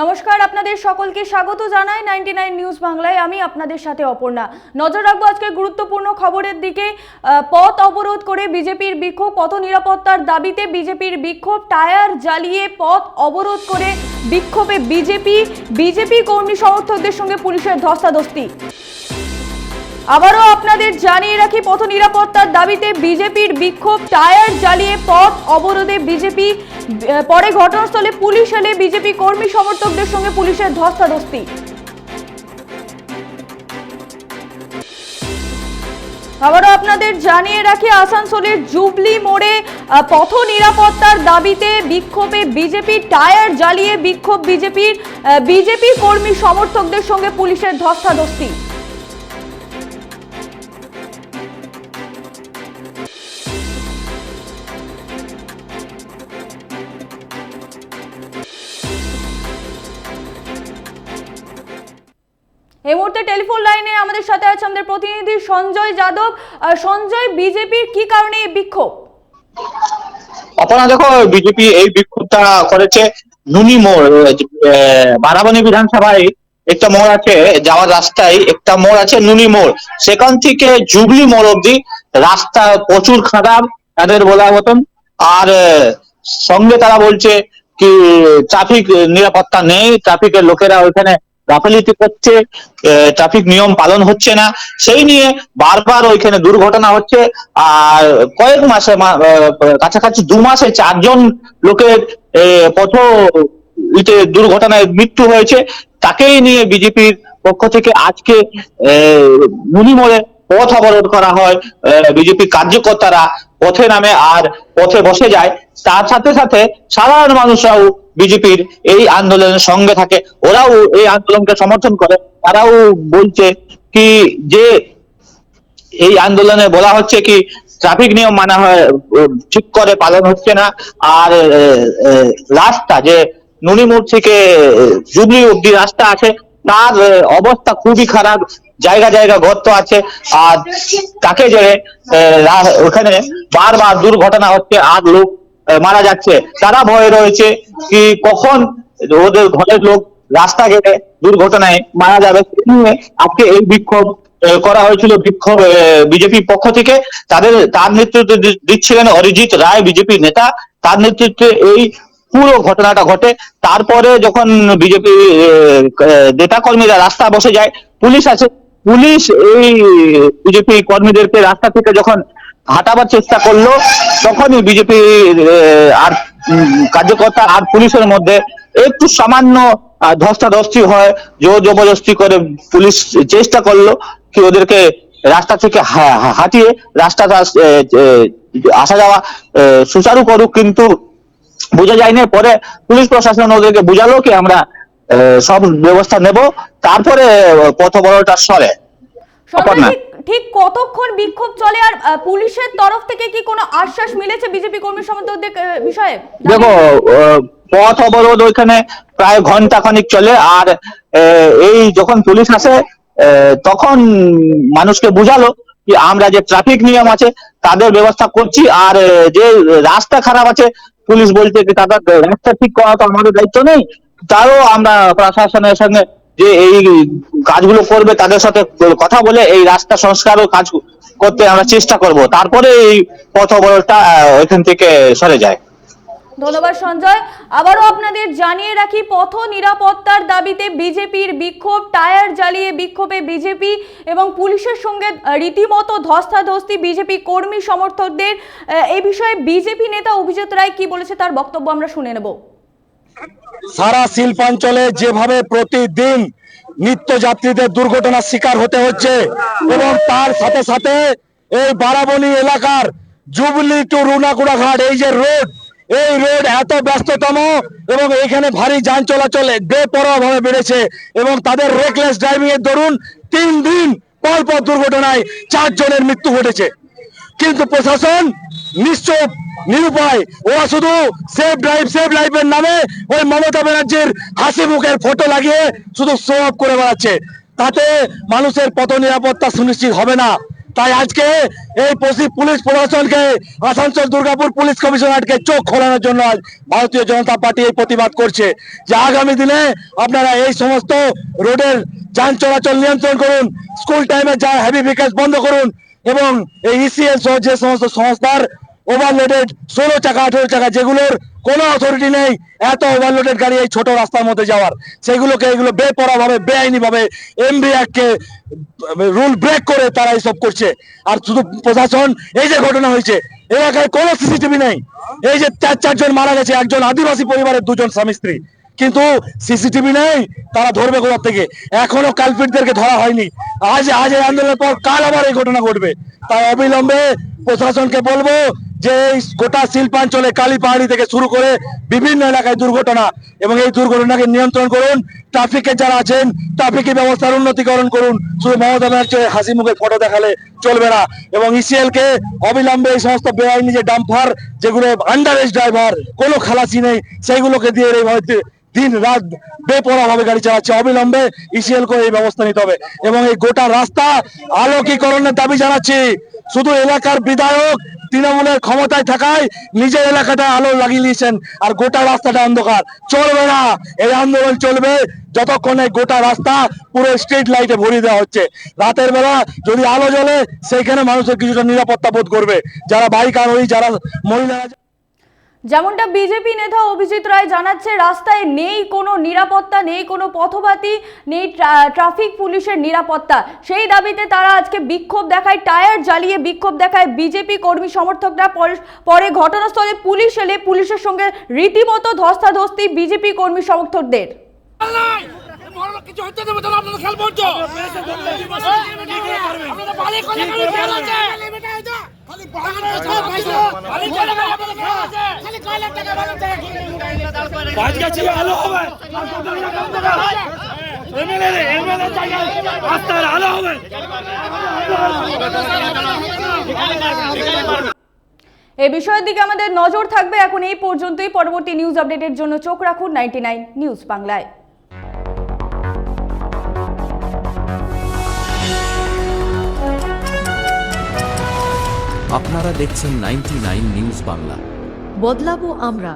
নমস্কার, আপনাদের সকলকে স্বাগত জানাই 99 নিউজ বাংলায়। আমি আপনাদের সাথে অপর্ণা। নজর রাখবো আজকে গুরুত্বপূর্ণ খবরের দিকে। পথ অবরোধ করে বিজেপির বিক্ষোভ, পথ নিরাপত্তার দাবিতে বিজেপির বিক্ষোভ, টায়ার জ্বালিয়ে পথ অবরোধ করে বিক্ষোভে বিজেপি কর্মী সমর্থকদের সঙ্গে পুলিশের ধস্তাধস্তি। আবারও আপনাদের জানিয়ে রাখি, পথ নিরাপত্তার দাবিতে বিজেপির বিক্ষোভ, টায়ার জ্বালিয়ে পথ অবরোধে বিজেপি, পরে ঘটনাস্থলে পুলিশ এলে বিজেপি কর্মী সমর্থকদের সঙ্গে পুলিশের ধস্তাধস্তি। আবারও আপনাদের জানিয়ে রাখি, আসানসোলের জুবলি মোড়ে পথ নিরাপত্তার দাবিতে বিক্ষোভে বিজেপি, টায়ার জ্বালিয়ে বিক্ষোভ বিজেপি কর্মী সমর্থকদের সঙ্গে পুলিশের ধস্তাধস্তি। এই মুহূর্তে টেলিফোন লাইনে আমাদের সাথে আছে আমাদের প্রতিনিধি সঞ্জয় যাদব। সঞ্জয়, বিজেপির কি কারণে এই বিক্ষোভ? আপনারা দেখো, বিজেপি এই বিক্ষোভটা করেছে নুনি মোড়, বারাবণী বিধানসভায় একটা মোড় আছে, যাওয়ার রাস্তায় একটা মোড় আছে নুনি মোড়, সেখান থেকে জুবলি মোড় অব্দি রাস্তা প্রচুর খারাপ তাদের বলার মতন। আর সঙ্গে তারা বলছে কি ট্রাফিক নিরাপত্তা নেই, ট্রাফিকের লোকেরা ওইখানে গাফিলতি করছে, ট্রাফিক নিয়ম পালন হচ্ছে না, সেই নিয়ে বারবার ওইখানে দুর্ঘটনা হচ্ছে। আর কয়েক মাসে কাছাকাছি 2 মাসে 4 জন লোকের পথ দুর্ঘটনায় মৃত্যু হয়েছে। তাকেই নিয়ে বিজেপির পক্ষ থেকে আজকে নুনি মোড়ে পথ অবরোধ করা হয়। বিজেপি কার্যকর্তারা পথে নামে আর পথে বসে যায়। তার সাথে সাথে সাধারণ মানুষরাও বিজেপির এই আন্দোলনের সঙ্গে থাকে, ওরাও এই আন্দোলনকে সমর্থন করে। তারাও বলছে কি যে এই আন্দোলনে বলা হচ্ছে কি ট্রাফিক নিয়ম মানা হয় ঠিক করে পালন হচ্ছে না। আর রাস্তা যে নুনিমোড় থেকে জুবলি অব্দি রাস্তা আছে, তার অবস্থা খুবই খারাপ, জায়গা জায়গা গর্ত আছে। আর তাকে যে ওখানে বারবার দুর্ঘটনা হচ্ছে আর লোক মারা যাচ্ছে। তারা ভয়ে রয়েছে কি কখন ওদের ঘরের লোক রাস্তা ঘেটে দুর্ঘটনায় মারা যাবে। আজকে এই বিক্ষোভ করা হয়েছিল। বিক্ষোভ বিজেপির পক্ষ থেকে তার নেতৃত্ব দিচ্ছিলেন অরিজিৎ রায়, বিজেপি নেতা। তার নেতৃত্বে এই পুরো ঘটনাটা ঘটে। তারপরে যখন বিজেপি নেতা কর্মীরা রাস্তা বসে যায়, পুলিশ আছে, পুলিশ এই বিজেপি কর্মীদেরকে রাস্তা থেকে যখন হাঁটাবার চেষ্টা করলো, তখনই বিজেপি আর কার্যকর্তা আর পুলিশের মধ্যে একটু সামান্য ধস্তাধস্তি হয়। জোর জবরদস্তি করে পুলিশ চেষ্টা করলো কি ওদেরকে রাস্তা থেকে হাঁটিয়ে রাস্তাটা আসা যাওয়া সুচারু করুক, কিন্তু বোঝা যায়নি। পরে পুলিশ প্রশাসন ওদেরকে বুঝালো কি আমরা সব ব্যবস্থা নেব, তারপরে পথ অবরোধটা সরে। ঠিক কতক্ষণ বিক্ষোভ চলে, আর পুলিশের তরফ থেকে কি কোনো আশ্বাস মিলেছে বিজেপি কর্মী সমর্থকদের বিষয়ে? দেখো, পথ অবরোধ ওইখানে প্রায় ঘন্টা খানিক চলে। আর এই যখন পুলিশ আসে তখন মানুষকে বুঝালো কি আমরা যে ট্রাফিক নিয়ম আছে তাদের ব্যবস্থা করছি, আর যে রাস্তা খারাপ আছে পুলিশ বলছে যে তাদের রাস্তা ঠিক করা তো আমাদের দায়িত্ব নেই, তারও আমরা প্রশাসনের সঙ্গে যে এই কাজগুলো করবে তাদের সাথে কথা বলে এই রাস্তা সংস্কারও কাজ করতে আমরা চেষ্টা করব। তারপরে এই পথ অবরোধটা ওইখান থেকে সরে যায়। ধন্যবাদ সঞ্জয়। আবারও আপনাদের জানিয়ে রাখি, পথ নিরাপত্তার দাবিতে বিজেপির বিক্ষোভ, টায়ার জ্বালিয়ে বিক্ষোভে বিজেপি এবং পুলিশের সঙ্গে রীতিমতো ধস্তাধস্তি বিজেপি কর্মী সমর্থকদের। এই বিষয়ে বিজেপি নেতা অভিজিৎ রায় কি বলেছে তার বক্তব্য আমরা শুনে নেব। সারা শিল্পাঞ্চলে যেভাবে প্রতিদিন নিত্যযাত্রীদের দুর্ঘটনার শিকার হতে হচ্ছে, এবং তার সাথে সাথে এই বারাবণী এলাকার জুবলি টু রুনাকুড়া ঘাট এই যে রোড, এই রোড এত ব্যস্ততম এবং এখানে ভারী যান চলাচল বেপরোয়া ভাবে বেড়েছে, এবং তাদের রেকলেস ড্রাইভিং এর দরুন 3 দিন পর পর দুর্ঘটনায় 4 জনের মৃত্যু ঘটেছে। কিন্তু প্রশাসন নিশ্চুপ, নিরুপায়। ওরা শুধু সেফ লাইফের নামে ওই মমতা ব্যানার্জির হাসি মুখের ফটো লাগিয়ে শুধু শো অফ করে বেড়াচ্ছে। তাতে মানুষের পথ নিরাপত্তা সুনিশ্চিত হবে না। তাই আজকে এই পুলিশ প্রশাসনকে আসানসোল দুর্গাপুর পুলিশ কমিশনারকে চোখ খোলানোর জন্য আজ ভারতীয় জনতা পার্টি এই প্রতিবাদ করছে যে আগামী দিনে আপনারা এই সমস্ত রোডের যান চলাচল নিয়ন্ত্রণ করুন, স্কুল টাইমে যা হেভি ভেহিকলস বন্ধ করুন এবং এই ইসিএল সহ যে সমস্ত সংস্থার ওভারলোডেড 16 চাকা 18 চাকা যেগুলোর কোনো অথরিটি নেই এত ওভারলোডেড গাড়ি এই ছোট রাস্তার মধ্যে যাওয়ার, সেগুলোকে এগুলো বেপরোয়া ভাবে বেআইনি ভাবে এমবি অ্যাক্টকে রুল ব্রেক করে তারা এইসব করছে। আর শুধু প্রশাসন, এই যে ঘটনা হয়েছে এলাকায় কোনো সিসিটিভি নেই, এই যে চারজন মারা গেছে, একজন আদিবাসী পরিবারের দুজন স্বামী স্ত্রী, কিন্তু সিসিটিভি নেই, তারা ধরবে কোথা থেকে? এখনো কালপিটদেরকে ধরা হয়নি। আজ এই আন্দোলনের পর কাল আবার এই ঘটনা ঘটবে। তাই অবিলম্বে প্রশাসনকে বলবো যে এই গোটা শিল্পাঞ্চলে কালীপাহাড়ি থেকে শুরু করে বিভিন্ন এলাকায় দুর্ঘটনা এবং এই দুর্ঘটনাকে নিয়ন্ত্রণ করুন। ট্রাফিকে যারা আছেন ট্রাফিকের ব্যবস্থার উন্নতিকরণ করুন, শুধু মমতা ব্যানার্জি হাসি মুখের ফটো দেখালে চলবে না। এবং ইসিএল কে অবিলম্বে এই সমস্ত বেআইনি যে ডাম্পার যেগুলো আন্ডার এজ ড্রাইভার, কোনো খালাসি নেই, সেইগুলোকে দিয়ে এইভাবে দিন রাত বেপরোয়া ভাবে গাড়ি চালাচ্ছে, অবিলম্বে ইসিএল কে এই ব্যবস্থা নিতে হবে। এবং এই গোটা রাস্তা আলোকীকরণের দাবি জানাচ্ছি। শুধু এলাকার বিধায়ক তৃণমূলের ক্ষমতায় থাকায় নিজের এলাকাটা আলো লাগিয়ে নিয়েছেন আর গোটা রাস্তাটা অন্ধকার, চলবে না। এই আন্দোলন চলবে যতক্ষণ এই গোটা রাস্তা পুরো স্ট্রিট লাইটে ভরিয়ে দেওয়া হচ্ছে। রাতের বেলা যদি আলো জ্বলে সেইখানে মানুষের কিছুটা নিরাপত্তা বোধ করবে, যারা বাইক আরোহী, যারা মহিলারা। যেমনটা বিজেপি নেতা অভিজিৎ রায় জানাচ্ছে, রাস্তায় নেই কোনো নিরাপত্তা, নেই কোনো পথবাতি, নেই ট্রাফিক পুলিশের নিরাপত্তা। সেই দাবিতে তারা আজকে বিক্ষোভ দেখায়, টায়ার জ্বালিয়ে বিক্ষোভ দেখায় বিজেপি কর্মী সমর্থকরা। পরে ঘটনাস্থলে পুলিশ এলে পুলিশের সঙ্গে রীতিমতো ধস্তাধস্তি বিজেপি কর্মী সমর্থকদের। কিছু হতে দেবে তাহলে আপনারা খেলবো তো আপনারা বালি করে খেল আছে খালি কয় লাখ টাকা বানাতে বাজ গেছে আলো হবে এমএলএ জায়গায় রাস্তার আলো হবে। এই বিষয়ের দিকে আমাদের নজর থাকবে। এখন এই পর্যন্তই। পরবর্তী নিউজ আপডেটের জন্য চোখ রাখুন 99 নিউজ বাংলায়। আপনারা দেখছেন 99 নিউজ বাংলা। বদলাবো আমরা।